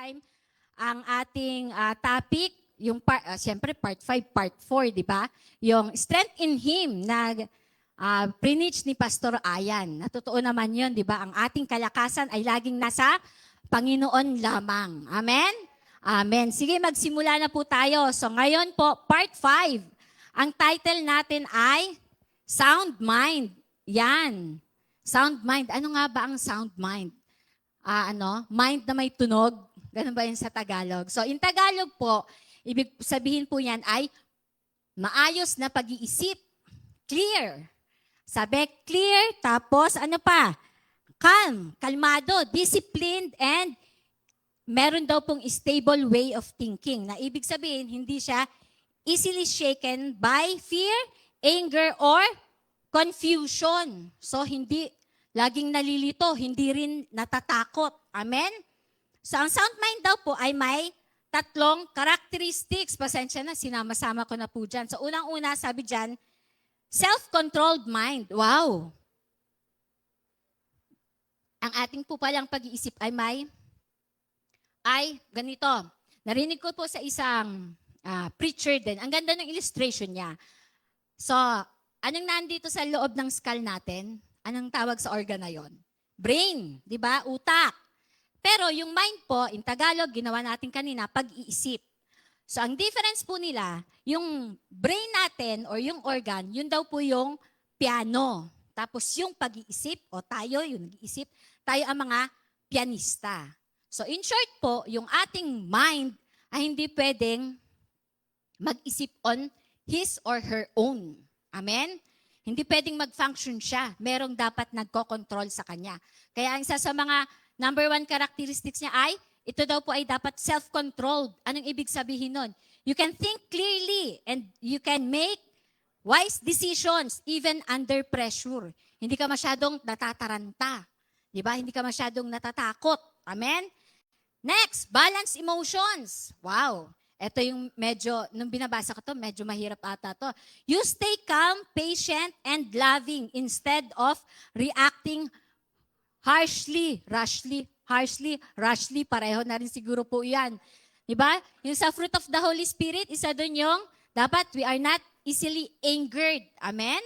time. Ang ating topic, yung siyempre part 5, part 4, di ba? Yung strength in Him na preach ni Pastor Ayan. Natotoo naman yun, di ba? Ang ating kalakasan ay laging nasa Panginoon lamang. Amen? Amen. Sige, magsimula na po tayo. So ngayon po, part 5. Ang title natin ay Sound Mind. Yan. Sound mind. Ano nga ba ang sound mind? Mind na may tunog. Ganun ba yun sa Tagalog? So in Tagalog po, ibig sabihin po yan ay maayos na pag-iisip. Clear. Sabi, clear. Tapos ano pa? Calm. Kalmado. Disciplined. And meron daw pong stable way of thinking. Na ibig sabihin, hindi siya easily shaken by fear, anger, or confusion. So, hindi laging nalilito, hindi rin natatakot. Amen? So, ang sound mind daw po ay may 3 characteristics. Pasensya na, sinama-sama ko na po dyan. So, unang-una, sabi dyan, self-controlled mind. Wow! Ang ating po palang pag-iisip ay ganito. Narinig ko po sa isang preacher din. Ang ganda ng illustration niya. So, anong nandito sa loob ng skull natin? Anong tawag sa organ na yon? Brain, di ba? Utak. Pero yung mind po, in Tagalog, ginawa natin kanina, pag-iisip. So, ang difference po nila, yung brain natin or yung organ, yun daw po yung piano. Tapos yung pag-iisip, o tayo, yung nag-iisip, tayo ang mga pianista. So, in short po, yung ating mind ay hindi pwedeng mag-isip on his or her own. Amen? Hindi pwedeng mag-function siya. Merong dapat nagko-control sa kanya. Kaya ang isa sa mga number 1 characteristics niya ay, ito daw po ay dapat self-controlled. Anong ibig sabihin nun? You can think clearly and you can make wise decisions even under pressure. Hindi ka masyadong natataranta. Diba? Hindi ka masyadong natatakot. Amen? Next, balance emotions. Wow. Ito yung medyo, nung binabasa ko to, medyo mahirap ata to. You stay calm, patient, and loving instead of reacting harshly, rashly. Pareho na rin siguro po yan. Diba? Yung sa fruit of the Holy Spirit, isa dun yung, dapat we are not easily angered. Amen?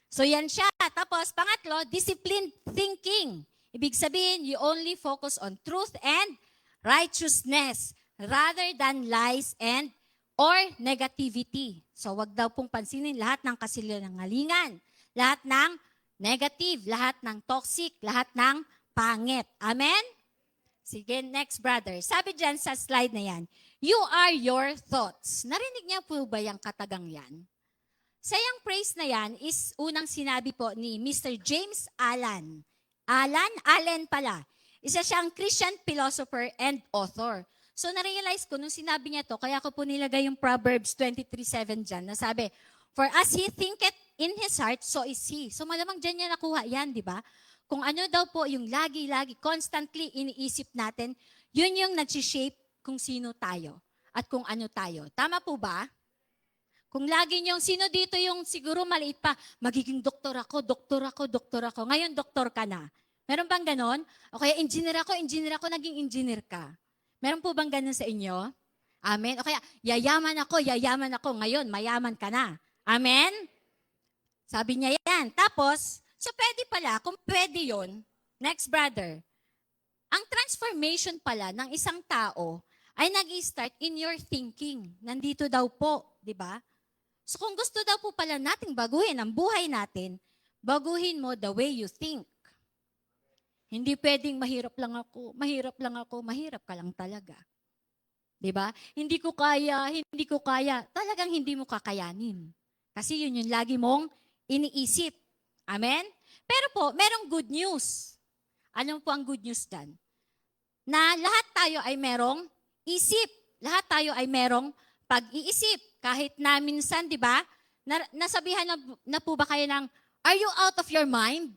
So yan siya. Tapos, pangatlo, disciplined thinking. Ibig sabihin, you only focus on truth and righteousness rather than lies and or negativity. So wag daw pong pansinin lahat ng kasinungalingan, lahat ng negative, lahat ng toxic, lahat ng pangit. Amen? Sige, next brother. Sabi dyan sa slide na yan, you are your thoughts. Narinig niya po ba yung katagang yan? Sa yung praise na yan is unang sinabi po ni Mr. James Allen. Allen pala. Isa siyang Christian philosopher and author. So na-realize ko nung sinabi niya to, kaya ko po nilagay yung Proverbs 23:7 dyan, na sabi, for as he thinketh in his heart, so is he. So malamang dyan niya nakuha yan, di ba? Kung ano daw po yung lagi-lagi, constantly iniisip natin, yun yung nag-shape kung sino tayo at kung ano tayo. Tama po ba? Kung lagi niyong, sino dito yung siguro maliit pa, magiging doktor ako. Ngayon, doktor ka na. Meron bang ganon? O kaya engineer ako, naging engineer ka. Meron po bang ganon sa inyo? Amen? O kaya, yayaman ako. Ngayon, mayaman ka na. Amen? Sabi niya yan. Tapos, so pwede pala, kung pwede yun, next brother, ang transformation pala ng isang tao ay nag-i-start in your thinking. Nandito daw po, di ba? So kung gusto daw po pala nating baguhin ang buhay natin, baguhin mo the way you think. Hindi pwedeng mahirap ka lang talaga. 'Di ba? Hindi ko kaya. Talagang hindi mo kakayanin. Kasi yun yung lagi mong iniisip. Amen? Pero po, merong good news. Ano po ang good news dyan? Na lahat tayo ay merong isip. Lahat tayo ay merong pag-iisip. Kahit na minsan, 'di ba? Nasabihan na po ba kayo ng, are you out of your mind?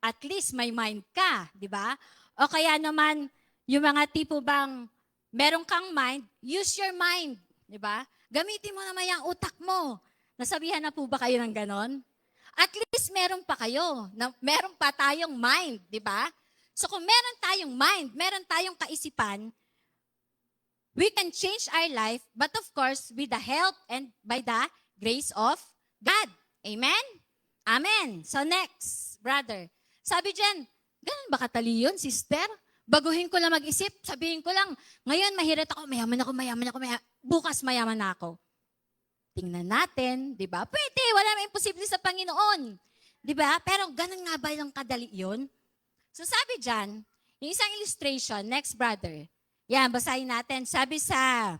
At least may mind ka, di ba? O kaya naman, yung mga tipo bang meron kang mind, use your mind, di ba? Gamitin mo naman yung utak mo. Nasabihan na po ba kayo ng ganon? At least meron pa kayo, meron pa tayong mind, di ba? So kung meron tayong mind, meron tayong kaisipan, We can change our life, but of course, with the help and by the grace of God. Amen? Amen. So next, brother. Sabi dyan, ganun ba katali yun, sister? Baguhin ko lang mag-isip, sabihin ko lang, ngayon mahirat ako, mayaman ako, bukas mayaman na ako. Tingnan natin, di ba? Pwede, wala may imposible sa Panginoon. Di ba? Pero ganun nga ba yung kadali yun? So sabi dyan, yung isang illustration, next brother. Yan, basahin natin. Sabi sa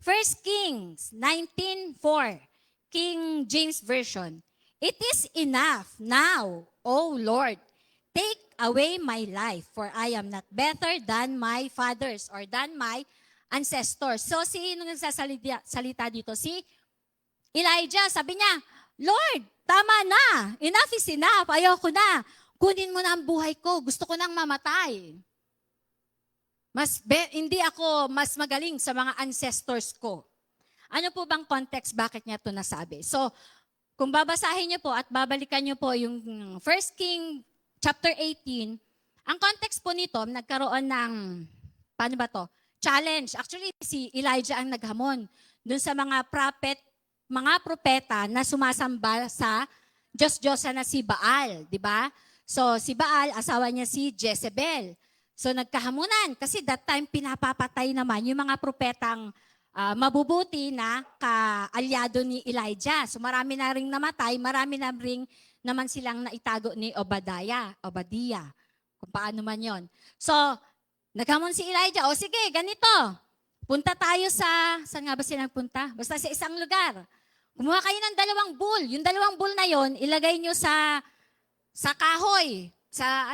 1 Kings 19:4, King James Version, "It is enough now, O Lord, take away my life, for I am not better than my fathers or than my ancestors." So, sino nagsasalita dito? Si Elijah. Sabi niya, Lord, tama na. Enough is enough. Ayoko na. Kunin mo na ang buhay ko. Gusto ko nang mamatay. Hindi ako mas magaling sa mga ancestors ko. Ano po bang context bakit niya ito nasabi? So, kung babasahin niyo po at babalikan niyo po yung 1 King chapter 18, ang context po nito, nagkaroon ng, paano ba to? Challenge. Actually, si Elijah ang naghamon dun sa mga propeta na sumasamba sa Diyos-Diyosa na si Baal, di ba? So, si Baal, asawa niya si Jezebel. So, nagkahamunan kasi that time pinapapatay naman yung mga propetang mabubuti na kaalyado ni Elijah. So, marami na ring namatay, marami na ring naman silang naitago ni Obadiah. Kung paano man yon. So, naghamon si Elijah, o sige, ganito. Punta tayo saan nga ba sila nagpunta? Basta sa isang lugar. Kumuha kayo ng 2 bull. Yung 2 bull na yon, ilagay nyo sa kahoy, sa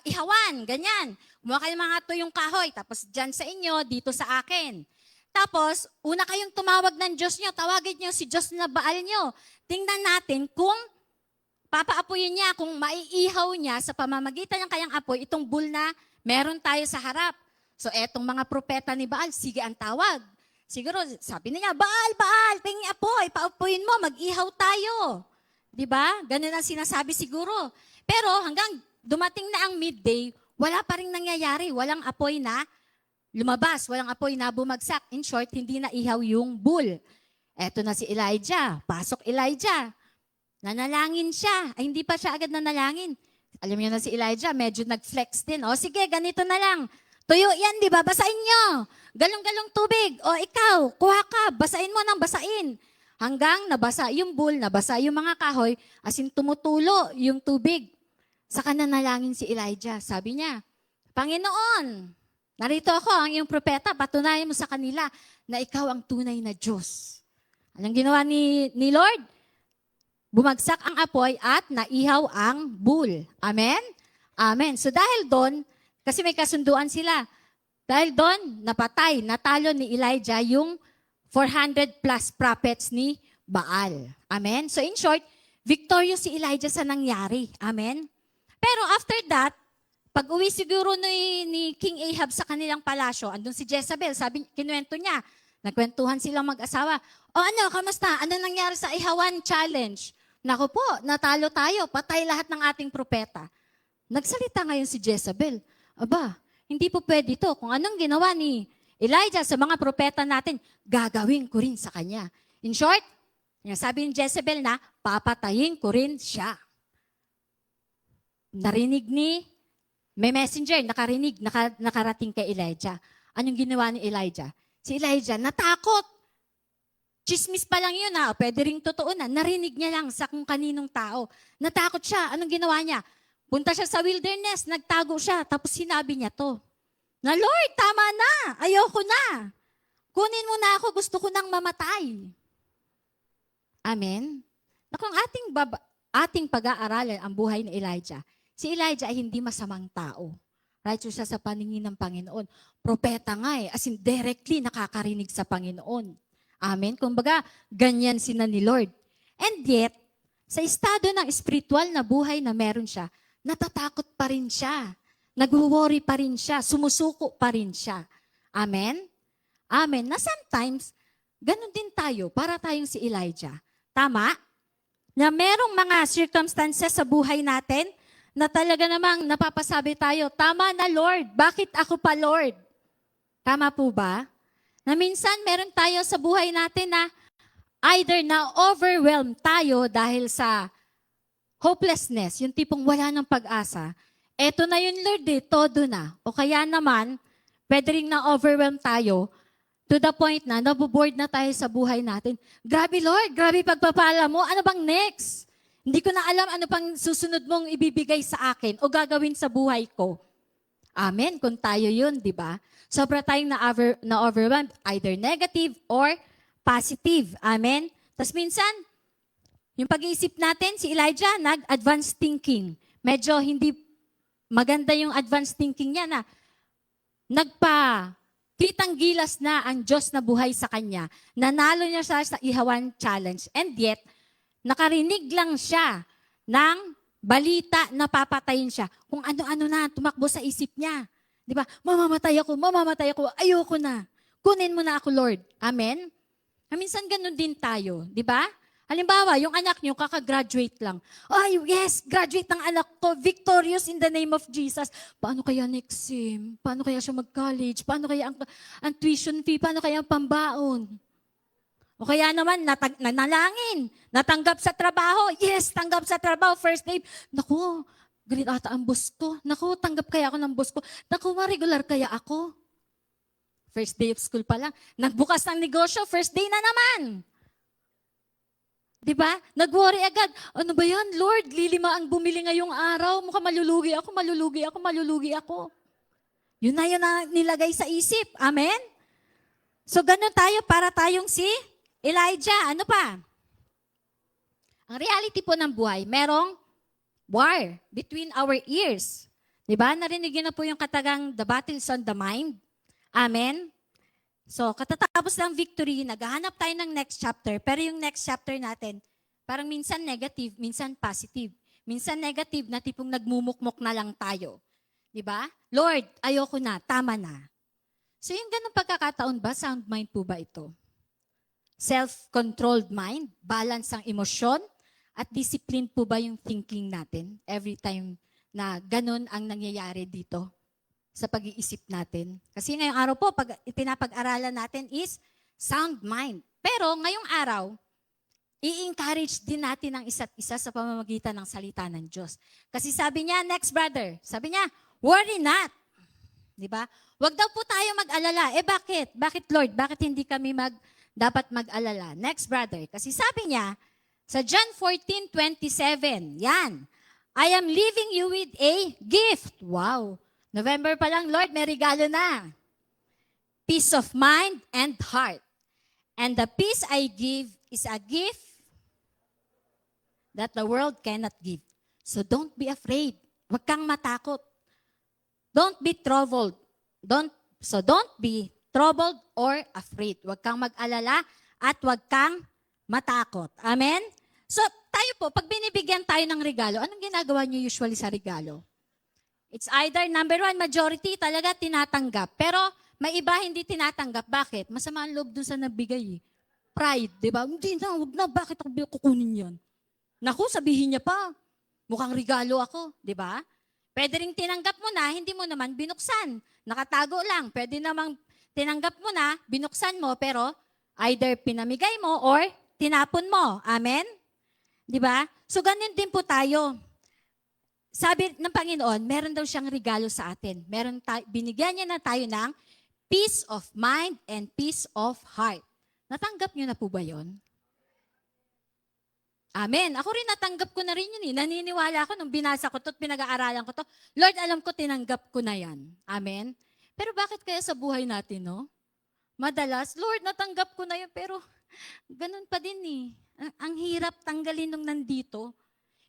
ihawan, ganyan. Kumuha kayo ng mga tuyong kahoy, tapos dyan sa inyo, dito sa akin. Tapos, una kayong tumawag ng Diyos nyo, tawagin nyo si Diyos na Baal nyo. Tingnan natin kung papaapuyin niya, kung maiihaw niya sa pamamagitan ng kanyang apoy, itong bull na meron tayo sa harap. So, etong mga propeta ni Baal, sige ang tawag. Siguro, sabi niya, Baal, tingin apoy, paupuin mo, mag-ihaw tayo. Diba? Ganun ang sinasabi siguro. Pero hanggang dumating na ang midday, wala pa rin nangyayari. Walang apoy na lumabas, walang apoy na bumagsak. In short, hindi na ihaw yung bull. Eto na si Elijah. Pasok Elijah. Nanalangin siya. Ay, hindi pa siya agad nanalangin. Alam niyo na si Elijah, medyo nag-flex din. O sige, ganito na lang. Tuyo yan, di ba? Basain nyo. Galong-galong tubig. O ikaw, kuha ka. Basain mo nang basain. Hanggang nabasa yung bull, nabasa yung mga kahoy, as in tumutulo yung tubig. Saka nanalangin si Elijah. Sabi niya, Panginoon, narito ako, ang iyong propeta, patunayan mo sa kanila na ikaw ang tunay na Diyos. Anong ginawa ni Lord? Bumagsak ang apoy at naihaw ang bull. Amen? Amen. So dahil doon, kasi may kasunduan sila, dahil doon, napatay, natalo ni Elijah yung 400 plus prophets ni Baal. Amen? So in short, victorious si Elijah sa nangyari. Amen? Pero after that, pag uwi siguro ni King Ahab sa kanilang palasyo, andun si Jezebel, kinuwento niya, nagkwentuhan silang mag-asawa. O ano, kamusta? Ano nangyari sa Ihawan Challenge? Naku po, natalo tayo, patay lahat ng ating propeta. Nagsalita ngayon si Jezebel, aba, hindi po pwede ito. Kung anong ginawa ni Elijah sa mga propeta natin, gagawin ko rin sa kanya. In short, sabi ni Jezebel na, papatayin ko rin siya. Narinig may messenger, nakarating kay Elijah. Anong ginawa ni Elijah? Si Elijah, natakot. Chismis pa lang yun ha, pwede ring totoo na. Narinig niya lang sa kung kaninong tao. Natakot siya. Anong ginawa niya? Punta siya sa wilderness, nagtago siya, tapos sinabi niya to, na Lord, tama na, ayoko na. Kunin mo na ako, gusto ko nang mamatay. Amen? Kung ating pag-aaralan ang buhay ni Elijah, si Elijah ay hindi masamang tao. Righteous siya sa paningin ng Panginoon. Propeta nga as in directly nakakarinig sa Panginoon. Amen? Kumbaga, ganyan sina ni Lord. And yet, sa estado ng spiritual na buhay na meron siya, natatakot pa rin siya. Nag-worry pa rin siya. Sumusuko pa rin siya. Amen? Amen. Na sometimes, ganun din tayo para tayong si Elijah. Tama? Na merong mga circumstances sa buhay natin na talaga namang napapasabi tayo, tama na Lord, bakit ako pa Lord? Tama po ba? Na minsan meron tayo sa buhay natin na either na-overwhelm tayo dahil sa hopelessness, yung tipong wala ng pag-asa. Eto na yun, Lord, todo na. O kaya naman, pwede rin na-overwhelm tayo to the point na naboboard na tayo sa buhay natin. Grabe, Lord, grabe pagpapala mo. Ano bang next? Hindi ko na alam ano pang susunod mong ibibigay sa akin o gagawin sa buhay ko. Amen, kung tayo yun, di ba? Sobra tayong na-overwhelm, either negative or positive. Amen? Tapos minsan, yung pag-iisip natin, si Elijah, nag-advanced thinking. Medyo hindi maganda yung advanced thinking niya na kitang gilas na ang Diyos na buhay sa kanya. Nanalo niya siya sa Ihawan Challenge. And yet, nakarinig lang siya ng balita na papatayin siya. Kung ano-ano na tumakbo sa isip niya. Di ba? Mamamatay ako, ayoko na. Kunin mo na ako, Lord. Amen? Minsan ganun din tayo. Di ba? Halimbawa, yung anak niyo, kaka-graduate lang. Ay, yes, graduate ng anak ko, victorious in the name of Jesus. Paano kaya next sem? Paano kaya siya mag-college? Paano kaya ang tuition fee? Paano kaya ang pambaon? O kaya naman, nanalangin, natanggap sa trabaho. Yes, tanggap sa trabaho, first day. Naku, galit ata ang boss ko. Naku, tanggap kaya ako ng boss ko. Naku, regular kaya ako. First day of school pa lang. Nagbukas ng negosyo, first day na naman. Diba? Nag-worry agad. Ano ba yan? Lord, lilima ang bumili ngayong araw. Mukhang malulugi ako. Yun na nilagay sa isip. Amen? So, ganun tayo para tayong si Elijah. Ano pa? Ang reality po ng buhay, merong war between our ears. Diba? Narinig yun na po yung katagang the battle's on the mind. Amen? So, katatapos ng victory, naghahanap tayo ng next chapter. Pero yung next chapter natin, parang minsan negative, minsan positive. Minsan negative na tipong nagmumukmok na lang tayo. Diba? Lord, ayoko na, tama na. So, yung ganong pagkakataon ba, sound mind po ba ito? Self-controlled mind, balance ang emosyon, at discipline po ba yung thinking natin every time na ganon ang nangyayari dito? Sa pag-iisip natin. Kasi ngayong araw po, pag pinapag-aralan natin is sound mind. Pero ngayong araw, i-encourage din natin ang isa't isa sa pamamagitan ng salita ng Diyos. Kasi sabi niya, next brother, sabi niya, worry not. Diba? Huwag daw po tayo mag-alala. Bakit? Bakit Lord? Bakit hindi kami dapat mag-alala? Next brother. Kasi sabi niya, sa John 14:27, yan, I am leaving you with a gift. Wow. November pa lang, Lord, may regalo na. Peace of mind and heart. And the peace I give is a gift that the world cannot give. So don't be afraid. Huwag kang matakot. Don't be troubled. Don't be troubled or afraid. Huwag kang mag-alala at huwag kang matakot. Amen? So tayo po, pag binibigyan tayo ng regalo, anong ginagawa niyo usually sa regalo? It's either number one, majority talaga tinatanggap. Pero may iba hindi tinatanggap. Bakit? Masama ang loob dun sa nabigay. Pride, di ba? Hindi na, huwag na. Bakit ako kukunin yan? Naku, sabihin niya pa. Mukhang regalo ako, di ba? Pwede rin tinanggap mo na, hindi mo naman binuksan. Nakatago lang. Pwede namang tinanggap mo na, binuksan mo, pero either pinamigay mo or tinapon mo. Amen? Di ba? So ganun din po tayo. Sabi ng Panginoon, meron daw siyang regalo sa atin. Binigyan niya na tayo ng peace of mind and peace of heart. Natanggap niyo na po ba yun? Amen. Ako rin natanggap ko na rin yun. Naniniwala ako nung binasa ko to at pinag-aaralan ko to. Lord, alam ko tinanggap ko na yan. Amen. Pero bakit kaya sa buhay natin, no? Madalas, Lord, natanggap ko na yun, pero ganun pa din eh. Ang hirap tanggalin nung nandito.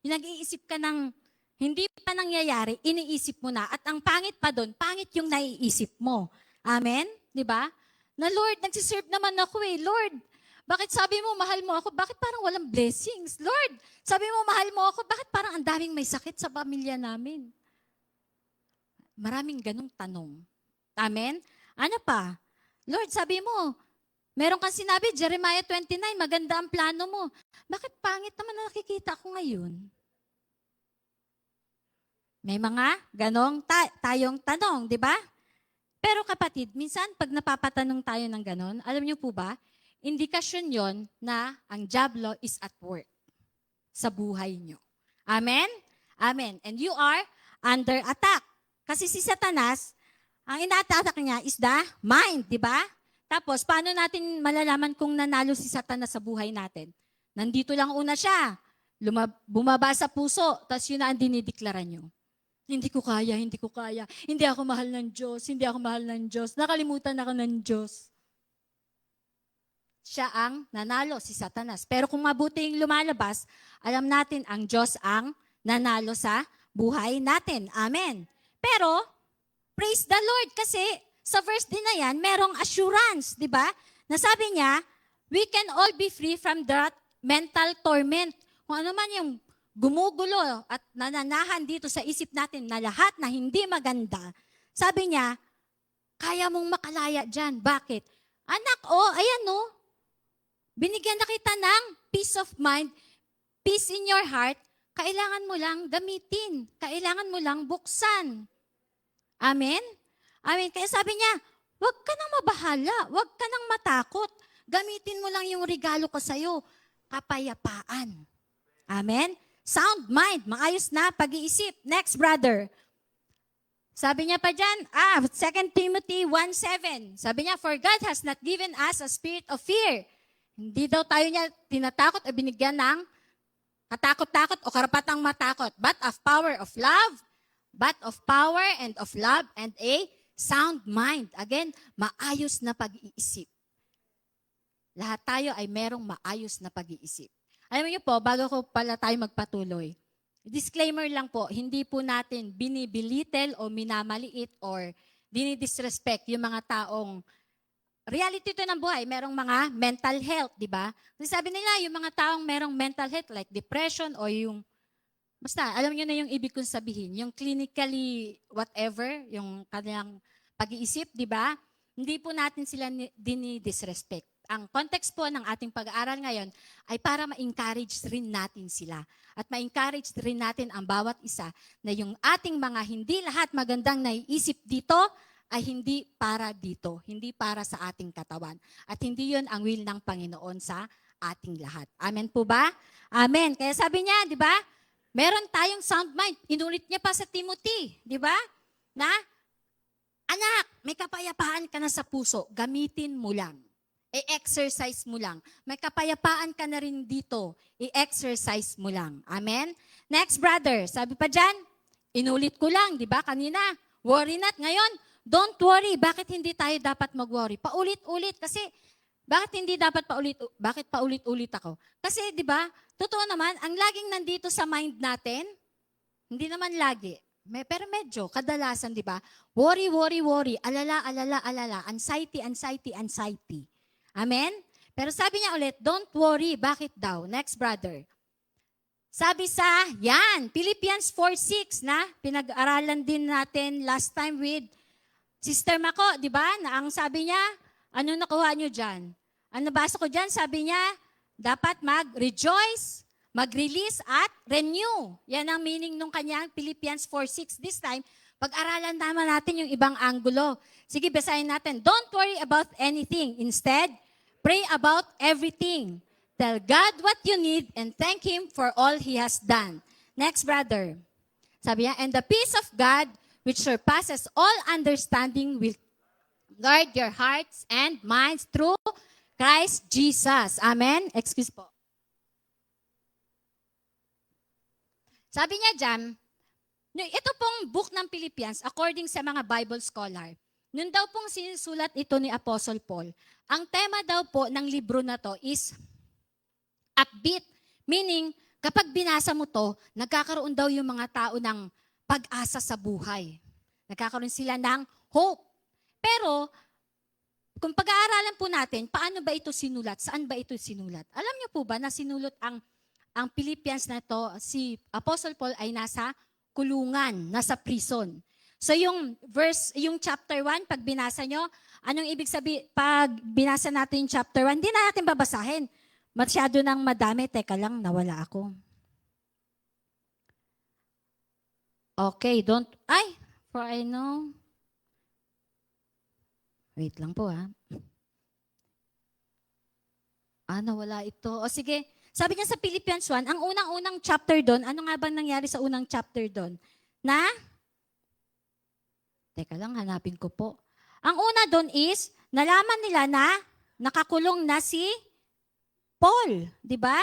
Yung nag-iisip ka ng hindi pa nangyayari, iniisip mo na. At ang pangit pa doon, pangit yung naiisip mo. Amen? Di ba? Na Lord, nagsiserve naman ako eh. Lord, bakit sabi mo mahal mo ako? Bakit parang walang blessings? Lord, sabi mo mahal mo ako? Bakit parang ang daming may sakit sa pamilya namin? Maraming ganong tanong. Amen? Ano pa? Lord, sabi mo, meron kang sinabi, Jeremiah 29, maganda ang plano mo. Bakit pangit naman na nakikita ko ngayon? May mga ganong tayong tanong, di ba? Pero kapatid, minsan pag napapatanong tayo ng ganon, alam niyo po ba, indikasyon yon na ang diablo is at work sa buhay niyo. Amen? Amen. And you are under attack. Kasi si Satanas, ang ina-attack niya is the mind, di ba? Tapos, paano natin malalaman kung nanalo si Satanas sa buhay natin? Nandito lang una siya. Bumaba sa puso, tapos yun na ang dinideklara nyo. Hindi ko kaya, hindi ko kaya. Hindi ako mahal ng Diyos, hindi ako mahal ng Diyos. Nakalimutan ako ng Diyos. Siya ang nanalo, si Satanas. Pero kung mabuti yung lumalabas, alam natin ang Diyos ang nanalo sa buhay natin. Amen. Pero, praise the Lord kasi sa verse din na yan, merong assurance, di ba? Nasabi niya, we can all be free from that mental torment. Kung ano man yung gumugulo at nananahan dito sa isip natin na lahat na hindi maganda, sabi niya, kaya mong makalaya dyan. Bakit? Anak, ayan binigyan na kita ng peace of mind, peace in your heart, kailangan mo lang gamitin. Kailangan mo lang buksan. Amen? Amen. Kaya sabi niya, huwag ka nang mabahala, huwag ka nang matakot. Gamitin mo lang yung regalo ko sa'yo, kapayapaan. Amen? Sound mind, maayos na pag-iisip. Next, brother. Sabi niya pa dyan, 2 Timothy 1:7. Sabi niya, for God has not given us a spirit of fear. Hindi daw tayo niya tinatakot o binigyan ng katakot-takot o karapatang matakot, but of power of love, and of love and a sound mind. Again, maayos na pag-iisip. Lahat tayo ay merong maayos na pag-iisip. Alam niyo po, bago ko pala tayo magpatuloy, disclaimer lang po, hindi po natin binibilitel o minamaliit or dinidisrespect yung mga taong reality ito ng buhay, merong mga mental health, di ba? Kasi sabi nila, yung mga taong merong mental health like depression o yung, basta, alam nyo na yung ibig kong sabihin, yung clinically whatever, yung kanilang pag-iisip, di ba? Hindi po natin sila dinidisrespect. Ang context po ng ating pag-aaral ngayon ay para ma-encourage rin natin sila. At ma-encourage rin natin ang bawat isa na yung ating mga hindi lahat magandang naiisip dito, ay hindi para dito, hindi para sa ating katawan. At hindi yon ang will ng Panginoon sa ating lahat. Amen po ba? Amen. Kaya sabi niya, di ba, meron tayong sound mind. Inulit niya pa sa Timothy, di ba? Na, anak, may kapayapaan ka na sa puso, gamitin mo lang. I-exercise mo lang. May kapayapaan ka na rin dito, i-exercise mo lang. Amen? Next, brother, sabi pa dyan, inulit ko lang, di ba, kanina, worry not. Ngayon, don't worry. Bakit hindi tayo dapat mag-worry? Paulit-ulit. Kasi, bakit paulit-ulit ako? Kasi, di ba, totoo naman, ang laging nandito sa mind natin, hindi naman lagi, pero medyo, kadalasan, di ba, worry, worry, worry, alala, alala, alala, anxiety, anxiety, anxiety. Amen? Pero sabi niya ulit, don't worry. Bakit daw? Next, brother. Sabi sa, Philippians 4:6 na, pinag-aralan din natin last time with Sister Mako, di ba? Na ang sabi niya, ano nakuha niyo dyan? Ang nabasa ko dyan, sabi niya, dapat mag-rejoice, mag-release, at renew. Yan ang meaning nung kanyang Philippians 4:6. This time, pag-aralan naman natin yung ibang anggulo. Sige, basahin natin. Don't worry about anything. Instead, pray about everything. Tell God what you need and thank Him for all He has done. Next, brother. Sabi niya, and the peace of God, which surpasses all understanding, will guard your hearts and minds through Christ Jesus. Amen? Excuse po. Sabi niya dyan, ito pong book ng Philippians, according sa mga Bible scholar, nun daw pong sinusulat ito ni Apostle Paul, ang tema daw po ng libro na to is upbeat. Meaning, kapag binasa mo to, nagkakaroon daw yung mga tao ng pag-asa sa buhay. Nagkakaroon sila ng hope. Pero, kung pag-aaralan po natin, paano ba ito sinulat? Saan ba ito sinulat? Alam niyo po ba na sinulat ang Philippians na to, si Apostle Paul ay nasa kulungan, nasa prison. So yung chapter 1, pag binasa nyo, anong ibig sabihin, pag binasa natin yung chapter 1, hindi na natin babasahin. Masyado nang madami. Teka lang, nawala ako. Okay, for I know. Wait lang po ha. Nawala ito. O sige, sabi niya sa Philippians 1, ang unang-unang chapter doon, ano nga ba nangyari sa unang chapter doon? Teka lang, hanapin ko po. Ang una doon is, nalaman nila na nakakulong na si Paul, di ba?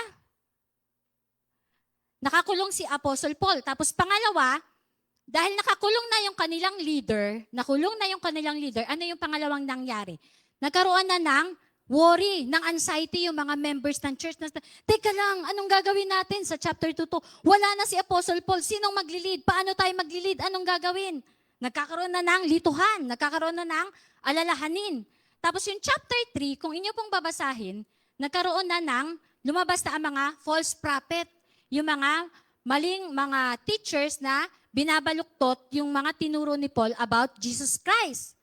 Nakakulong si Apostle Paul. Tapos pangalawa, dahil nakakulong na yung kanilang leader, ano yung pangalawang nangyari? Nagkaroon na ng worry, ng anxiety yung mga members ng church. Teka lang, anong gagawin natin sa chapter 2 to? Wala na si Apostle Paul. Sinong maglilid? Paano tayo maglilid? Anong gagawin? Nagkakaroon na ng lituhan. Nagkakaroon na ng alalahanin. Tapos yung chapter 3, kung inyo pong babasahin, nagkaroon na ng lumabas na ang mga false prophet. Yung mga maling mga teachers na binabaluktot yung mga tinuro ni Paul about Jesus Christ.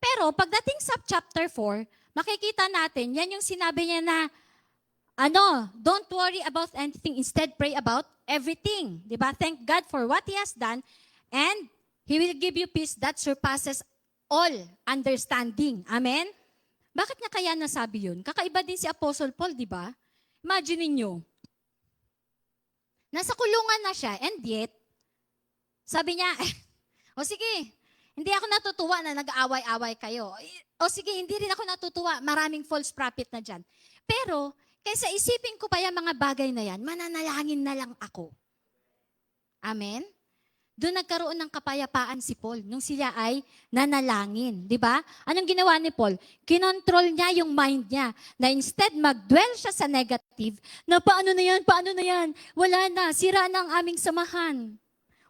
Pero pagdating sa chapter 4, makikita natin, yan yung sinabi niya na, don't worry about anything, instead pray about everything. Diba? Thank God for what He has done, and He will give you peace that surpasses all understanding. Amen? Bakit niya kaya nasabi yun? Kakaiba din si Apostle Paul, di ba? Imagine niyo, nasa kulungan na siya, and yet, sabi niya, o sige, hindi ako natutuwa na nag-aaway-away kayo. O sige, hindi rin ako natutuwa, maraming false prophet na dyan. Pero, kaysa isipin ko pa yung mga bagay na yan, mananalangin na lang ako. Amen? Doon nagkaroon ng kapayapaan si Paul nung sila ay nanalangin. Di ba? Anong ginawa ni Paul? Kinontrol niya yung mind niya na instead mag-dwell siya sa negative, na paano na yan? Wala na, sira na ang aming samahan.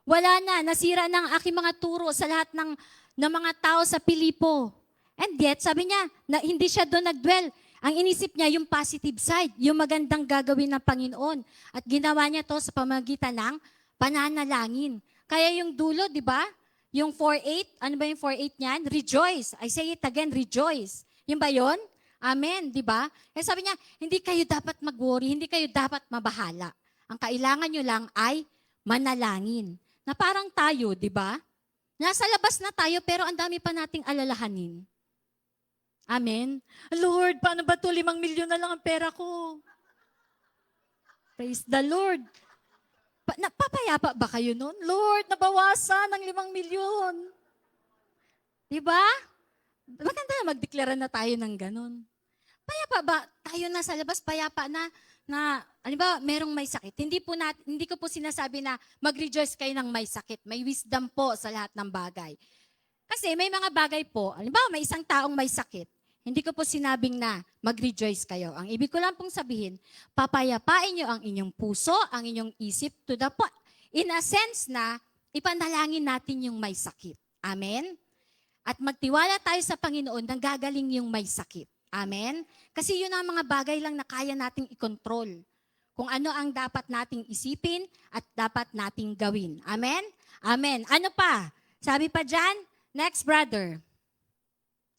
Wala na, nasira na ang aking mga turo sa lahat ng mga tao sa Pilipo. And yet, sabi niya, na hindi siya doon nag-dwell. Ang inisip niya yung positive side, yung magandang gagawin ng Panginoon. At ginawa niya to sa pamagitan ng pananalangin. Kaya yung dulo, di ba? Yung 4:8, ano ba yung 4:8 niyan? Rejoice. I say it again, rejoice. Yung ba yun? Amen, di ba? Kaya sabi niya, hindi kayo dapat mag-worry, hindi kayo dapat mabahala. Ang kailangan nyo lang ay manalangin. Na parang tayo, di ba? Nasa labas na tayo, pero ang dami pa nating alalahanin. Amen? Lord, paano ba ito? 5 milyon na lang ang pera ko. Praise the Lord. Napapayapa ba kayo nun? Lord, nabawasan ng 5 milyon. Di ba? Maganda na magdeklara na tayo ng ganun. Payapa ba? Tayo na sa labas, payapa na halimbawa, merong may sakit. Hindi ko po sinasabi na mag-rejoice kayo ng may sakit. May wisdom po sa lahat ng bagay. Kasi may mga bagay po, halimbawa, may isang taong may sakit. Hindi ko po sinabing na mag-rejoice kayo. Ang ibig ko lang pong sabihin, papayapain nyo ang inyong puso, ang inyong isip to the point. In a sense na ipanalangin natin yung may sakit. Amen? At magtiwala tayo sa Panginoon nang gagaling yung may sakit. Amen? Kasi yun ang mga bagay lang na kaya nating i-control. Kung ano ang dapat nating isipin at dapat nating gawin. Amen? Amen. Ano pa? Sabi pa dyan, next brother.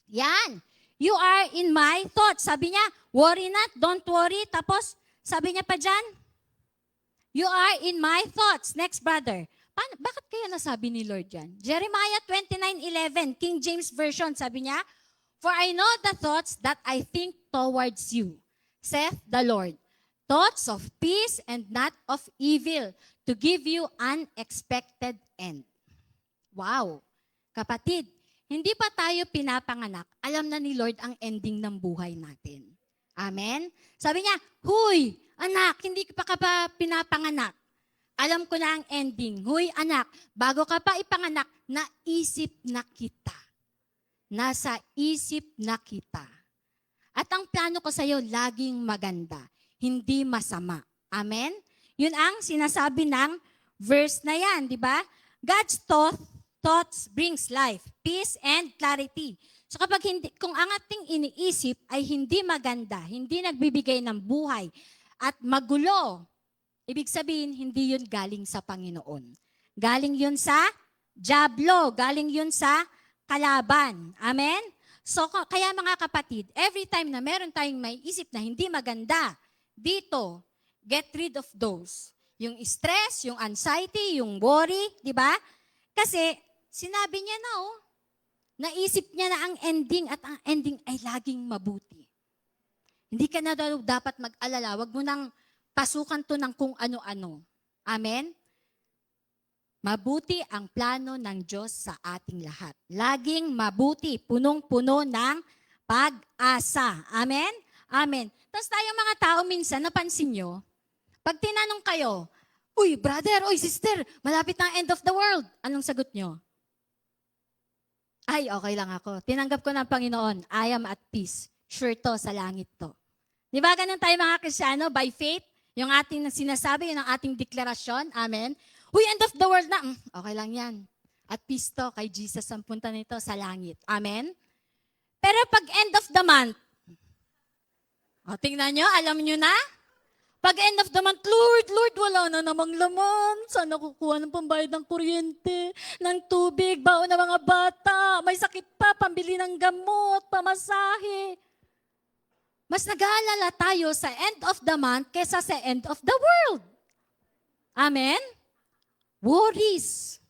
Yan. You are in my thoughts. Sabi niya, worry not, don't worry. Tapos, sabi niya pa dyan, you are in my thoughts. Next brother. Bakit kaya nasabi ni Lord yan? Jeremiah 29:11, King James Version, sabi niya, for I know the thoughts that I think towards you, saith the Lord. Thoughts of peace and not of evil, to give you unexpected end. Wow. Kapatid, hindi pa tayo pinapanganak, alam na ni Lord ang ending ng buhay natin. Amen? Sabi niya, huy, anak, hindi pa ka pa pinapanganak. Alam ko na ang ending. Huy, anak, bago ka pa ipanganak, naisip na kita. Nasa isip na kita. At ang plano ko sa iyo, laging maganda, hindi masama. Amen? Yun ang sinasabi ng verse na yan, di ba? God's thoughts brings life, peace, and clarity. So kung ang ating iniisip ay hindi maganda, hindi nagbibigay ng buhay, at magulo, ibig sabihin, hindi yun galing sa Panginoon. Galing yun sa dyablo, galing yun sa kalaban. Amen? So kaya mga kapatid, every time na meron tayong may isip na hindi maganda, dito, get rid of those. Yung stress, yung anxiety, yung worry, di ba? Kasi, sinabi niya na, Naisip niya na ang ending at ang ending ay laging mabuti. Hindi ka na daw dapat mag-alala. Huwag mo nang pasukan to ng kung ano-ano. Amen? Mabuti ang plano ng Diyos sa ating lahat. Laging mabuti, punong-puno ng pag-asa. Amen? Amen. Tapos tayong mga tao minsan, napansin nyo, pag tinanong kayo, uy, brother, uy, sister, malapit na ang end of the world. Anong sagot nyo? Ay, okay lang ako. Tinanggap ko ng Panginoon. I am at peace. Sure to, sa langit to. Di ba ganun tayo mga Kristyano? By faith, yung ating sinasabi, yung ating deklarasyon. Amen. Uy, end of the world na. Okay lang yan. At peace to, kay Jesus ang punta nito sa langit. Amen. Pero pag end of the month, tingnan nyo, alam nyo na? Pag end of the month, Lord, wala na namang laman. Saan ako kukuha ng pambayad ng kuryente, ng tubig, baon ng mga bata, may sakit pa, pambili ng gamot, pamasahe. Mas nag-aalala tayo sa end of the month kesa sa end of the world. Amen? Worries.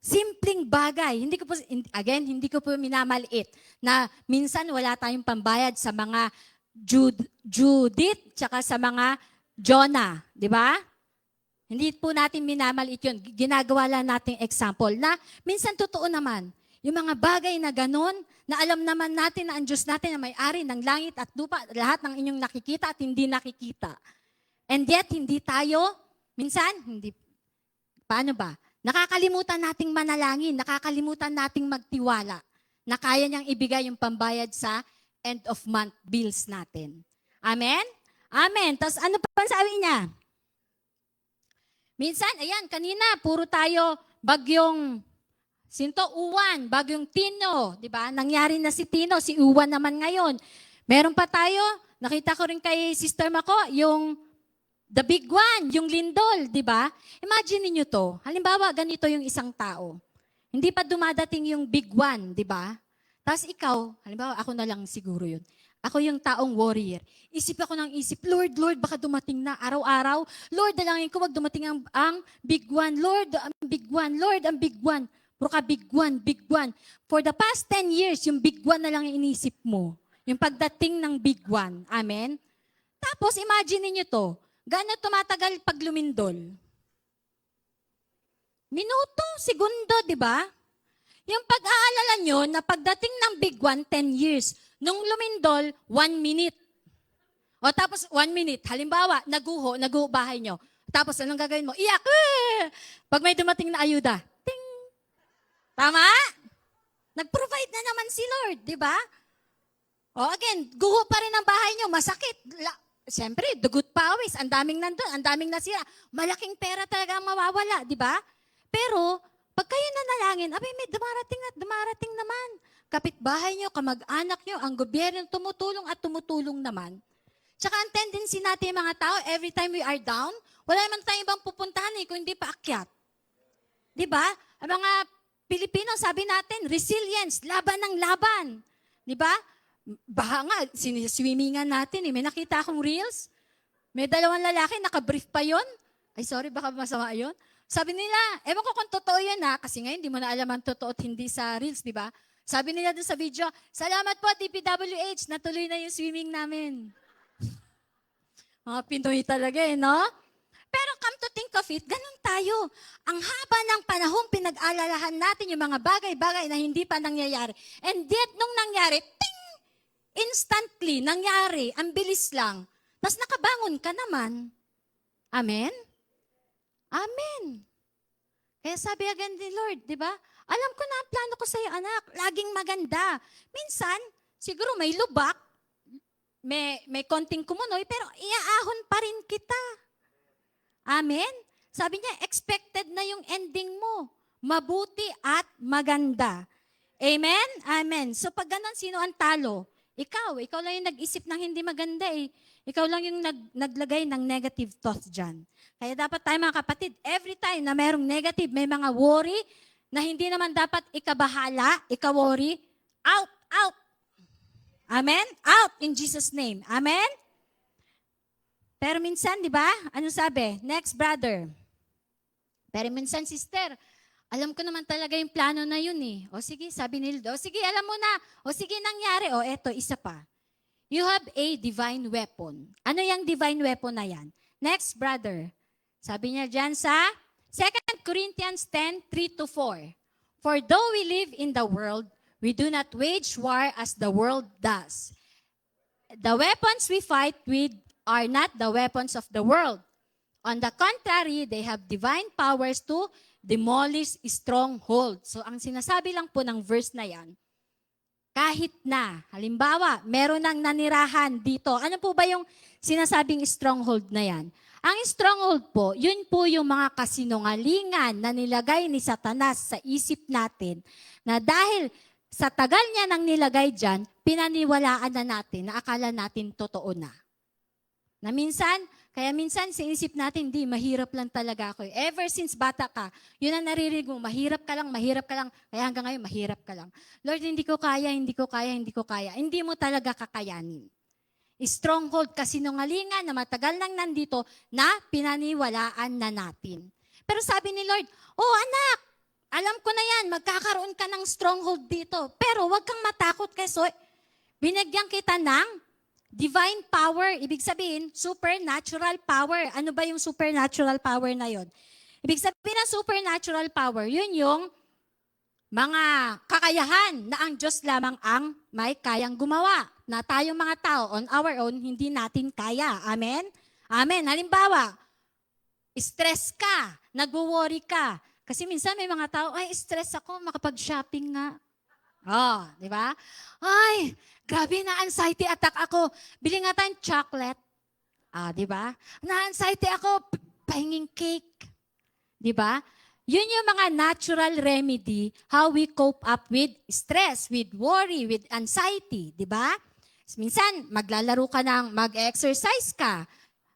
Simpleng bagay. Hindi ko po minamaliit na minsan wala tayong pambayad sa mga Judith tsaka sa mga Jonah. Di ba? Hindi po natin minamaliit yun. Ginagawa lang natin example na minsan totoo naman. Yung mga bagay na ganon, na alam naman natin na ang Diyos natin na may-ari ng langit at lupa, lahat ng inyong nakikita at hindi nakikita. And yet, hindi tayo, minsan, paano ba? Nakakalimutan nating manalangin, nakakalimutan nating magtiwala na kaya niyang ibigay yung pambayad sa end of month bills natin. Amen? Amen. Tapos ano pa sabi niya? Minsan, ayan, kanina, puro tayo bagyong Uwan, bagyong Tino, di ba? Nangyari na si Tino, si Uwan naman ngayon. Meron pa tayo, nakita ko rin kay Sister Mako, yung the big one, yung lindol, di ba? Imagine niyo to. Halimbawa, ganito yung isang tao. Hindi pa dumadating yung big one, di ba? Tapos ikaw, halimbawa, ako na lang siguro yun. Ako yung taong warrior. Isip ako ng isip, Lord, Baka dumating na araw-araw. Lord, dalangin ko, wag dumating ang big one. Lord, ang big one. Lord, ang big one. Puro ka big one, big one. For the past 10 years, yung big one na lang yung inisip mo. Yung pagdating ng big one. Amen? Tapos, imagine niyo to. Gano'n tumatagal pag lumindol? Minuto, segundo, di ba? Yung pag-aalala nyo na pagdating ng big one, 10 years. Nung lumindol, 1 minute. O tapos 1 minute. Halimbawa, naguho bahay nyo. Tapos anong gagawin mo? Iyak! Pag may dumating na ayuda, ting! Tama? Nag-provide na naman si Lord, di ba? O again, guho pa rin ang bahay nyo, masakit. Siyempre, dugot pawis, ang daming nandun, ang daming nasira. Malaking pera talaga ang mawawala, di ba? Pero, pag kayo nanalangin, abay, may dumarating naman. Kapitbahay nyo, kamag-anak nyo, ang gobyerno tumutulong naman. Tsaka ang tendency natin mga tao, every time we are down, wala naman tayong ibang pupuntahan kung hindi pa akyat. Di ba? Ang mga Pilipino, sabi natin, resilience, laban ng laban. Di ba? Baha nga, siniswimmingan natin. May nakita akong reels. May 2 lalaki, naka-brief pa yon. Ay, sorry, baka masama yon. Sabi nila, ewan ko kung totoo yan kasi ngayon, hindi mo na alam ang totoo at hindi sa reels, di ba? Sabi nila dun sa video, salamat po, DPWH, natuloy na yung swimming namin. Mga Pinoy talaga no? Pero come to think of it, ganun tayo. Ang haba ng panahon, pinag-alalahan natin yung mga bagay-bagay na hindi pa nangyayari. And yet, nung nangyari, ting! Instantly, nangyari, ang bilis lang. Tapos nakabangon ka naman. Amen? Amen. Kaya sabi again ni Lord, di ba? Alam ko na ang plano ko sa'yo, anak. Laging maganda. Minsan, siguro may lubak, may konting kumunoy, pero iaahon pa rin kita. Amen? Sabi niya, expected na yung ending mo. Mabuti at maganda. Amen? Amen. So pag ganon, sino ang talo? Ikaw lang yung nag-isip ng hindi maganda Ikaw lang yung naglagay ng negative thoughts dyan. Kaya dapat tayo mga kapatid, every time na mayroong negative, may mga worry na hindi naman dapat ikabahala, ika-worry, out. Amen? Out in Jesus' name. Amen? Pero minsan, di ba? Ano sabi? Next, brother. Pero minsan, sister, Alam ko naman talaga yung plano na yun eh. O sige, sabi ni Lord, o sige, alam mo na. O sige, nangyari. O eto, isa pa. You have a divine weapon. Ano yung divine weapon na yan? Next, brother. Sabi niya dyan sa 2 Corinthians 10:3-4. For though we live in the world, we do not wage war as the world does. The weapons we fight with are not the weapons of the world. On the contrary, they have divine powers to demolish strongholds. So ang sinasabi lang po ng verse na yan, kahit na, halimbawa, meron ng nanirahan dito. Ano po ba yung sinasabing stronghold na yan? Ang stronghold po, yun po yung mga kasinungalingan na nilagay ni Satanas sa isip natin na dahil sa tagal niya nang nilagay dyan, pinaniwalaan na natin na akala natin totoo na. Na minsan, kaya minsan sinisip natin, hindi, mahirap lang talaga ako. Ever since bata ka, yun ang naririnig mo, mahirap ka lang, kaya hanggang ngayon, mahirap ka lang. Lord, hindi ko kaya. Hindi mo talaga kakayanin. Stronghold, kasinungalingan na matagal nang nandito na pinaniwalaan na natin. Pero sabi ni Lord, oh anak, alam ko na yan, magkakaroon ka ng stronghold dito. Pero huwag kang matakot kasi binigyan kita ng divine power. Ibig sabihin, supernatural power. Ano ba yung supernatural power na yon? Ibig sabihin ng supernatural power, yun yung mga kakayahan na ang Diyos lamang ang may kayang gumawa. Na tayong mga tao, on our own, hindi natin kaya. Amen? Amen. Halimbawa, stress ka, nagwo-worry ka. Kasi minsan may mga tao, ay, stress ako, makapag-shopping nga. Oh, di ba? Ay, grabe na anxiety attack ako. Bili nga tayong chocolate. Di ba? Na-anxiety ako, pahinging cake. Di ba? Yun yung mga natural remedy how we cope up with stress, with worry, with anxiety. Di ba? Minsan, maglalaro ka ng mag-exercise ka.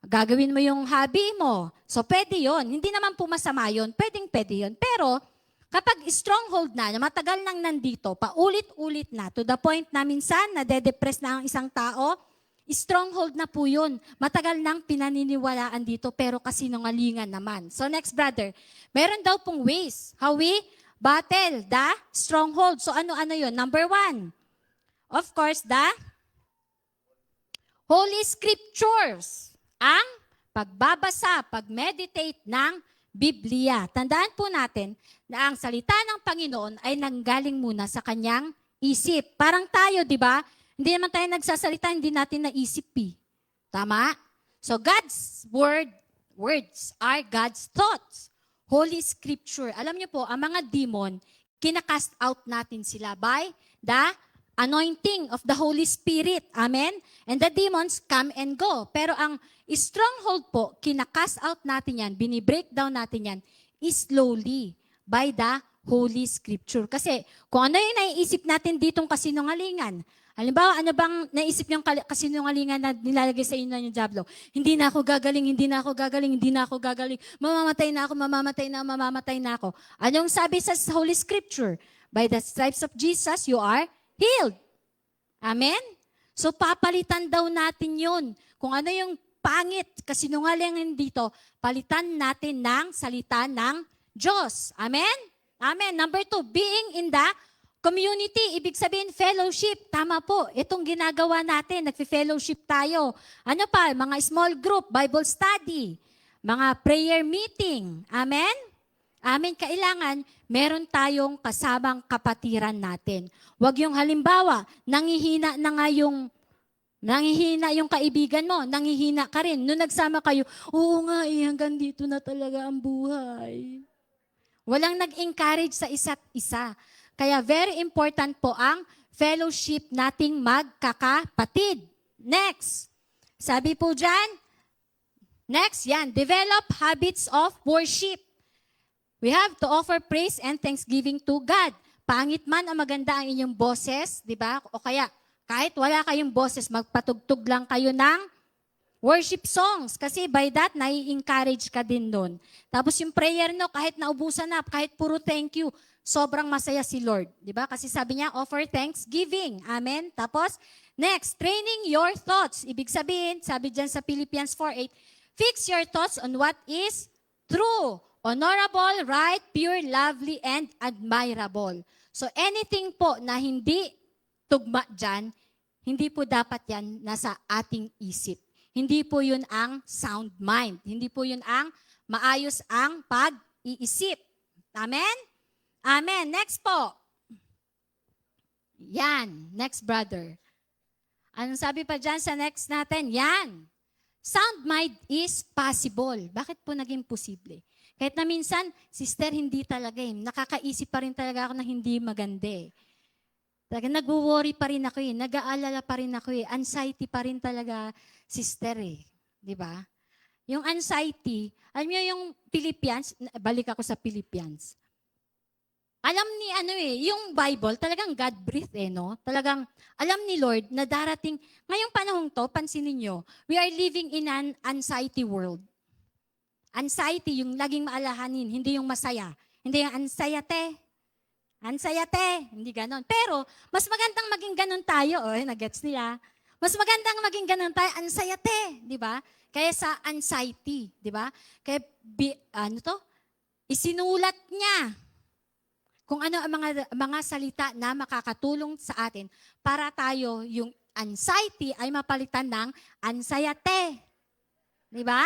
Gagawin mo yung hobby mo. So, pwede yun. Hindi naman po masama yun. Pwede yun. Pero, kapag stronghold na matagal nang nandito, paulit-ulit na, to the point na minsan, nade-depress na ang isang tao, stronghold na po yun. Matagal nang pinaniniwalaan dito, pero kasinungalingan naman. So, next brother, meron daw pong ways how we battle the stronghold. So, ano-ano yun? Number 1, of course, the Holy Scriptures, ang pagbabasa, pag-meditate ng Biblia. Tandaan po natin na ang salita ng Panginoon ay nanggaling muna sa kanyang isip. Parang tayo, di ba? Hindi naman tayo nagsasalita, hindi natin naisip eh. Tama? So God's words are God's thoughts. Holy Scripture. Alam niyo po, ang mga demon, kinakast out natin sila by the anointing of the Holy Spirit. Amen? And the demons come and go. Pero ang stronghold po, kinakast out natin yan, binibreakdown natin yan, slowly by the Holy Scripture. Kasi kung ano yung naiisip natin ditong kasinungalingan, halimbawa, ano bang naisip niyong kasinungalingan na nilalagay sa inyo ng Diablo? Hindi na ako gagaling. Mamamatay na ako. Anong sabi sa Holy Scripture? By the stripes of Jesus, you are healed. Amen? So, papalitan daw natin yun. Kung ano yung pangit, kasinungalingan dito, palitan natin ng salita ng Diyos. Amen? Amen. Number 2, being in the community. Ibig sabihin, fellowship. Tama po. Itong ginagawa natin, nagfi-fellowship tayo. Ano pa? Mga small group, Bible study, mga prayer meeting. Amen? Amen. Kailangan, meron tayong kasamang kapatiran natin. Huwag yung halimbawa, nangihina yung kaibigan mo, nangihina ka rin. Nung nagsama kayo, oo nga hanggang dito na talaga ang buhay. Walang nag-encourage sa isa't isa. Kaya very important po ang fellowship nating magkakapatid. Next. Sabi po dyan, next yan, develop habits of worship. We have to offer praise and thanksgiving to God. Pangit man o maganda ang inyong boses, di ba? O kaya, kahit wala kayong boses, magpatugtog lang kayo ng worship songs. Kasi by that, nai-encourage ka din nun. Tapos yung prayer no, kahit naubusan na, kahit puro thank you, sobrang masaya si Lord. Di ba? Kasi sabi niya, offer thanksgiving. Amen? Tapos, next, training your thoughts. Ibig sabihin, sabi dyan sa Philippians 4:8, fix your thoughts on what is true, Honorable, right, pure, lovely, and admirable. So anything po na hindi tugma dyan, hindi po dapat yan nasa ating isip. Hindi po yun ang sound mind. Hindi po yun ang maayos ang pag-iisip. Amen? Amen. Next po. Yan. Next, brother. Anong sabi pa dyan sa next natin? Yan. Sound mind is possible. Bakit po naging posible? Kahit na minsan, sister, hindi talaga eh. Nakakaisip pa rin talaga ako na hindi maganda eh. Talaga, nag-worry pa rin ako eh. Nag-aalala pa rin ako eh. Anxiety pa rin talaga, sister eh. Di ba? Yung anxiety, alam niyo yung Philippians, balik ako sa Philippians. Alam ni yung Bible, talagang God-breathed eh, no? Talagang alam ni Lord na darating, ngayong panahong to, pansinin niyo, we are living in an anxiety world. Anxiety, yung laging maalahanin, hindi yung masaya. Hindi yung ansayate. Ansayate. Hindi ganon. Pero, mas magandang maging ganon tayo. Nag-gets nila. Mas magandang maging ganon tayo, ansayate. Di ba? Kaya sa anxiety. Di ba? Kaya, isinulat niya kung ano ang mga salita na makakatulong sa atin para tayo, yung anxiety ay mapalitan ng ansayate. Di ba?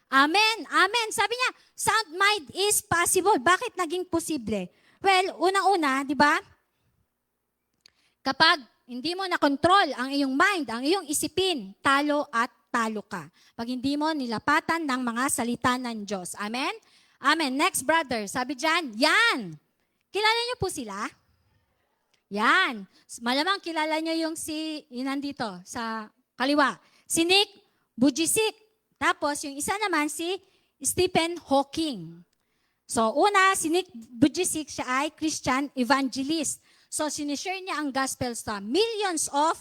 Amen. Amen. Sabi niya, sound mind is possible. Bakit naging posible? Well, unang-una, di ba? Kapag hindi mo na-control ang iyong mind, ang iyong isipin, talo at talo ka. Pag hindi mo nilapatan ng mga salita ng Diyos. Amen? Amen. Next, brother. Sabi dyan, yan. Kilala niyo po sila? Yan. Malamang kilala niyo yung nandito sa kaliwa. Si Nick Vujicic. Tapos, yung isa naman si Stephen Hawking. So, una, si Nick Vujicic, siya ay Christian evangelist. So, sinishare niya ang gospel sa millions of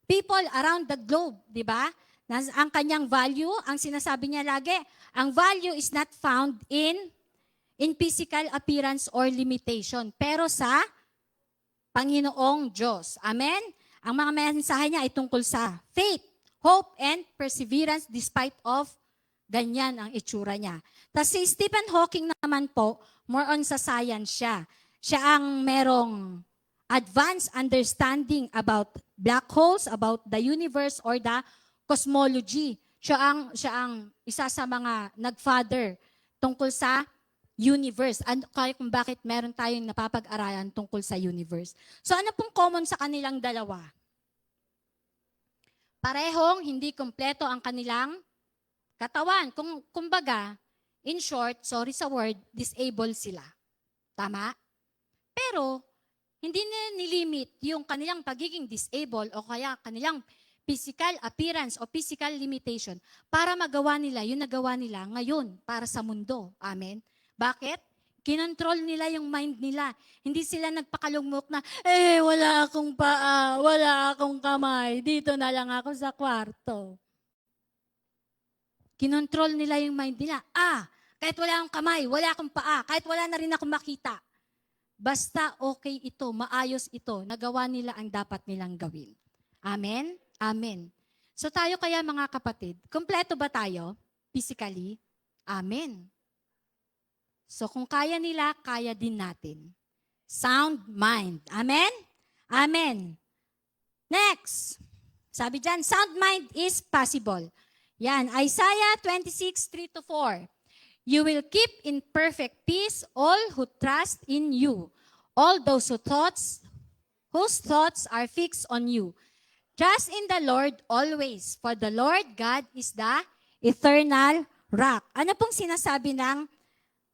people around the globe, di ba? Ang kanyang value, ang sinasabi niya lagi, ang value is not found in physical appearance or limitation, pero sa Panginoong Diyos. Amen? Ang mga mensahe niya ay tungkol sa faith, hope, and perseverance despite of ganyan ang itsura niya. Tapos si Stephen Hawking naman po, more on sa science siya. Siya ang merong advanced understanding about black holes, about the universe or the cosmology. Siya ang isa sa mga nag-father tungkol sa universe. Kaya kung bakit meron tayong napapag-aralan tungkol sa universe. So ano pong common sa kanilang dalawa? Parehong hindi kumpleto ang kanilang katawan. Kumbaga, in short, sorry sa word, disabled sila. Tama? Pero, hindi na nilimit yung kanilang pagiging disabled o kaya kanilang physical appearance o physical limitation para magawa nila yung nagawa nila ngayon para sa mundo. Amen? Bakit? Kinontrol nila yung mind nila. Hindi sila nagpakalugmok na, wala akong paa, wala akong kamay, dito na lang ako sa kwarto. Kinontrol nila yung mind nila. Kahit wala akong kamay, wala akong paa, kahit wala na rin akong makita. Basta okay ito, maayos ito, nagawa nila ang dapat nilang gawin. Amen? Amen. So tayo kaya mga kapatid, kumpleto ba tayo physically? Amen. So kung kaya nila, kaya din natin. Sound mind. Amen? Amen. Next. Sabi dyan, sound mind is possible. Yan, Isaiah 26:3-4. You will keep in perfect peace all who trust in you, all those whose thoughts are fixed on you. Trust in the Lord always, for the Lord God is the eternal rock. Ano pong sinasabi ng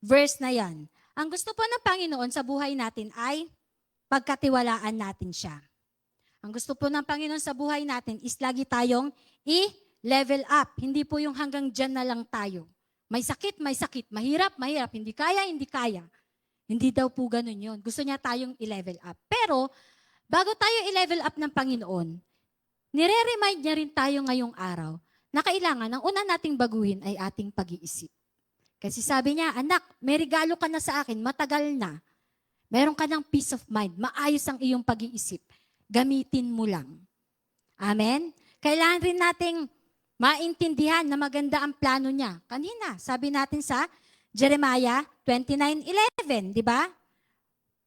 verse na yan? Ang gusto po ng Panginoon sa buhay natin ay pagkatiwalaan natin siya. Ang gusto po ng Panginoon sa buhay natin is lagi tayong i-level up. Hindi po yung hanggang dyan na lang tayo. May sakit, mahirap, hindi kaya. Hindi daw po ganun yun. Gusto niya tayong i-level up. Pero, bago tayo i-level up ng Panginoon, nire-remind niya rin tayo ngayong araw na kailangan, ang una nating baguhin ay ating pag-iisip. Kasi sabi niya, anak, may regalo ka na sa akin, matagal na. Meron ka ng peace of mind, maayos ang iyong pag-iisip. Gamitin mo lang. Amen? Kailangan rin nating maintindihan na maganda ang plano niya. Kanina, sabi natin sa Jeremiah 29:11, di ba?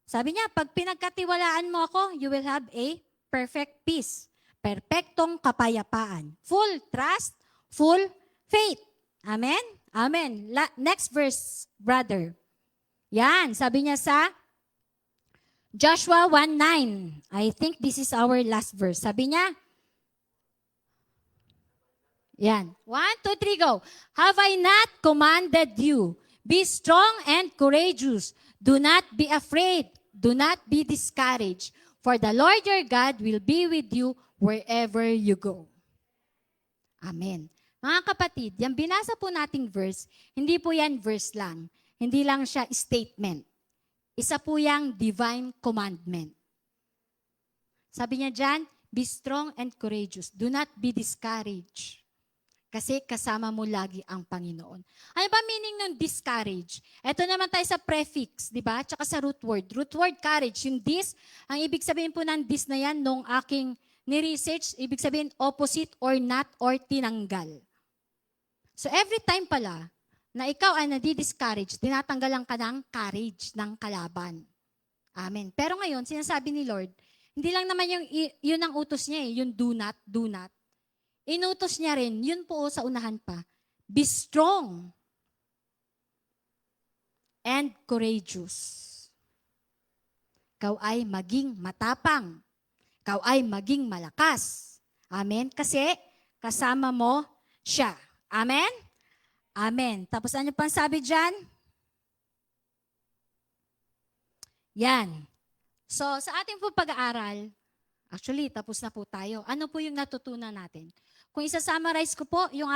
Sabi niya, pag pinagkatiwalaan mo ako, you will have a perfect peace. Perpektong kapayapaan. Full trust, full faith. Amen? Amen. Next verse, brother. Yan, sabi niya sa Joshua 1:9. I think this is our last verse. Sabi niya, yan. 1, 2, 3, go. Have I not commanded you? Be strong and courageous. Do not be afraid. Do not be discouraged. For the Lord your God will be with you wherever you go. Amen. Mga kapatid, yung binasa po nating verse, hindi po yan verse lang. Hindi lang siya statement. Isa po yung divine commandment. Sabi niya dyan, be strong and courageous. Do not be discouraged. Kasi kasama mo lagi ang Panginoon. Ano ba meaning ng discourage? Ito naman tayo sa prefix, di ba? Tsaka sa root word. Root word, courage. Yung dis, ang ibig sabihin po ng dis na yan, nung aking ni-research, ibig sabihin opposite or not or tinanggal. So every time pala, na ikaw ay nadi-discourage, tinatanggalan ka ng courage ng kalaban. Amen. Pero ngayon, sinasabi ni Lord, hindi lang naman yun ang utos niya yung do not, do not. Inutos niya rin, yun po sa unahan pa, be strong and courageous. Ikaw ay maging matapang. Ikaw ay maging malakas. Amen? Kasi kasama mo siya. Amen? Amen. Tapos ano pang sabi dyan? Yan. So sa ating po pag-aaral, actually tapos na po tayo. Ano po yung natutunan natin? Kung isa-summarize ko po yung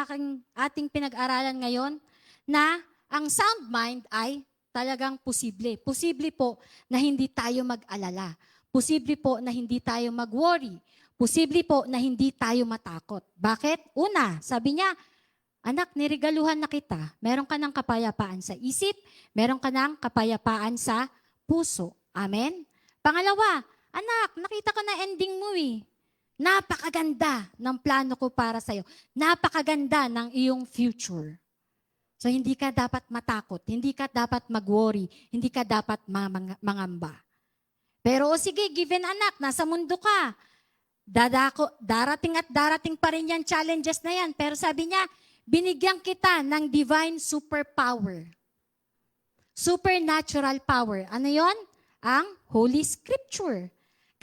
ating pinag-aralan ngayon, na ang sound mind ay talagang posible. Posible po na hindi tayo mag-alala. Posible po na hindi tayo mag-worry. Posible po na hindi tayo matakot. Bakit? Una, sabi niya, anak, niregaluhan na kita. Meron ka ng kapayapaan sa isip, meron ka ng kapayapaan sa puso. Amen? Pangalawa, anak, nakita ko na ending mo eh. Napakaganda ng plano ko para sa'yo. Napakaganda ng iyong future. So hindi ka dapat matakot, hindi ka dapat mag-worry, hindi ka dapat mangamba. Pero sige, given anak, nasa mundo ka. Darating at darating pa rin yan, challenges na yan. Pero sabi niya, binigyan kita ng divine superpower. Supernatural power. Ano yon? Ang Holy Scripture.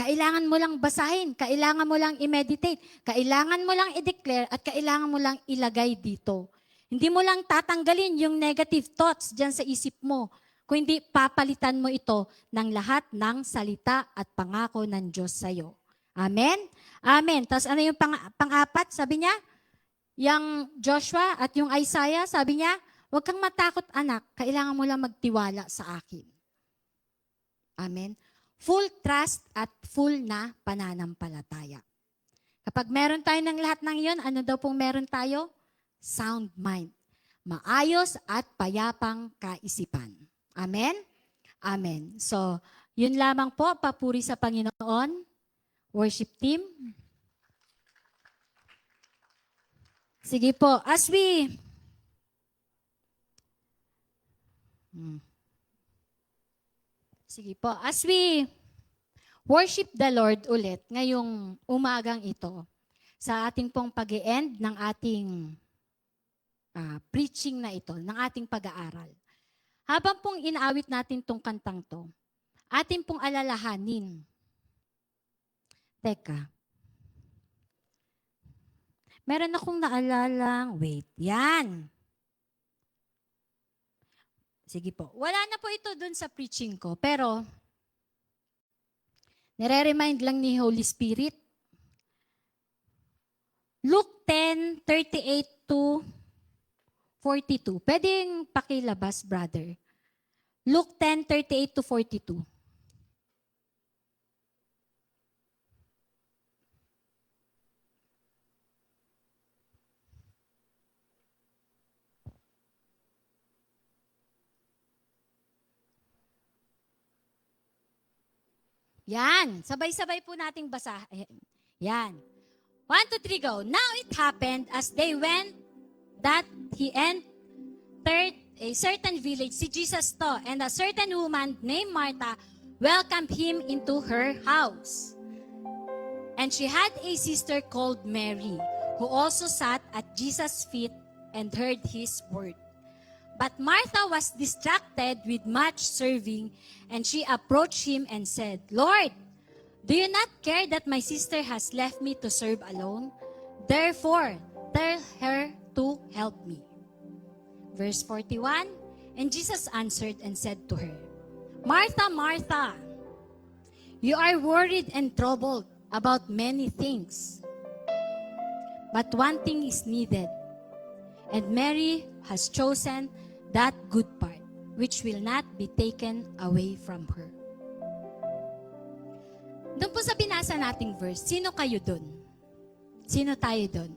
Kailangan mo lang basahin, kailangan mo lang i-meditate, kailangan mo lang i-declare, at kailangan mo lang ilagay dito. Hindi mo lang tatanggalin yung negative thoughts dyan sa isip mo, kung hindi papalitan mo ito ng lahat ng salita at pangako ng Diyos sa'yo. Amen? Amen. Tapos ano yung pang-apat? Sabi niya, yung Joshua at yung Isaiah, sabi niya, huwag kang matakot anak, kailangan mo lang magtiwala sa akin. Amen? Full trust at full na pananampalataya. Kapag meron tayo ng lahat ng iyon, ano daw pong meron tayo? Sound mind. Maayos at payapang kaisipan. Amen? Amen. So, yun lamang po, papuri sa Panginoon. Worship team. Sige po, as we... Sige po, as we worship the Lord ulit ngayong umagang ito, sa ating pong pag-e-end ng ating preaching na ito, ng ating pag-aaral. Habang pong inaawit natin tong kantang to, ating pong alalahanin. Teka. Meron akong naalalang, wait, yan. Sige po. Wala na po ito dun sa preaching ko, pero nire-remind lang ni Holy Spirit. Luke 10:38 to 42. Pwedeng pakilabas, brother. Luke 10:38 to 42. Yan. Sabay-sabay po nating basahin. Yan. 1, 2, 3, go. Now it happened as they went that he entered a certain village, si Jesus to, and a certain woman named Martha welcomed him into her house. And she had a sister called Mary, who also sat at Jesus' feet and heard his word. But Martha was distracted with much serving, and she approached him and said, Lord, do you not care that my sister has left me to serve alone? Therefore, tell her to help me. Verse 41, and Jesus answered and said to her, Martha, Martha, you are worried and troubled about many things. But one thing is needed, and Mary has chosen that good part, which will not be taken away from her. Doon po sa binasa nating verse, sino kayo doon? Sino tayo doon?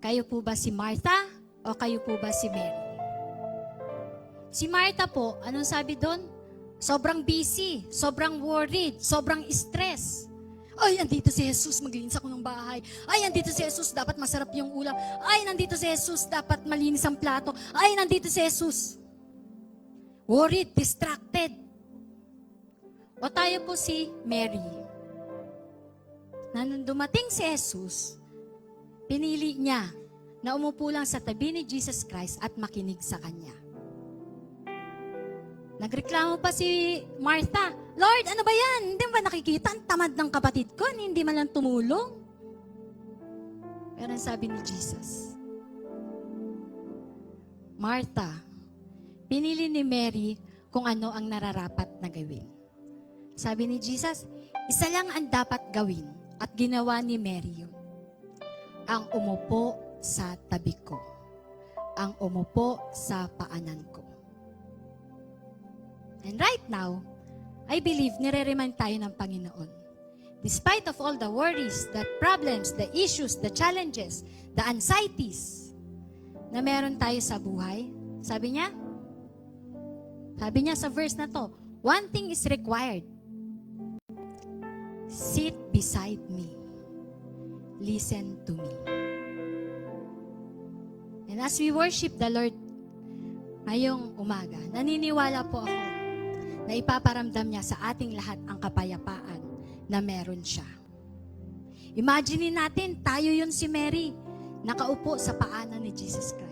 Kayo po ba si Martha o kayo po ba si Mary? Si Martha po, anong sabi doon? Sobrang busy, sobrang worried, sobrang stress. Ay, andito si Jesus, maglinis ako ng bahay. Ay, andito si Jesus, dapat masarap yung ulam. Ay, nandito si Jesus, dapat malinis ang plato. Ay, nandito si Jesus. Worried, distracted. O tayo po si Mary. Na nung dumating si Jesus, pinili niya na umupo lang sa tabi ni Jesus Christ at makinig sa Kanya. Nagreklamo pa si Martha, Lord, ano ba yan? Hindi ba nakikita ang tamad ng kapatid ko? Hindi man lang tumulong. Pero ang sabi ni Jesus, Martha, pinili ni Mary kung ano ang nararapat na gawin. Sabi ni Jesus, isa lang ang dapat gawin at ginawa ni Mary yun. Ang umupo sa tabi ko. Ang umupo sa paanan ko. And right now, I believe nire-remind tayo ng Panginoon. Despite of all the worries, the problems, the issues, the challenges, the anxieties na meron tayo sa buhay, sabi niya sa verse na to, one thing is required. Sit beside me. Listen to me. And as we worship the Lord ngayong umaga, naniniwala po ako na ipaparamdam niya sa ating lahat ang kapayapaan na meron siya. Imagine natin, tayo yun si Mary, nakaupo sa paanan ni Jesus Christ.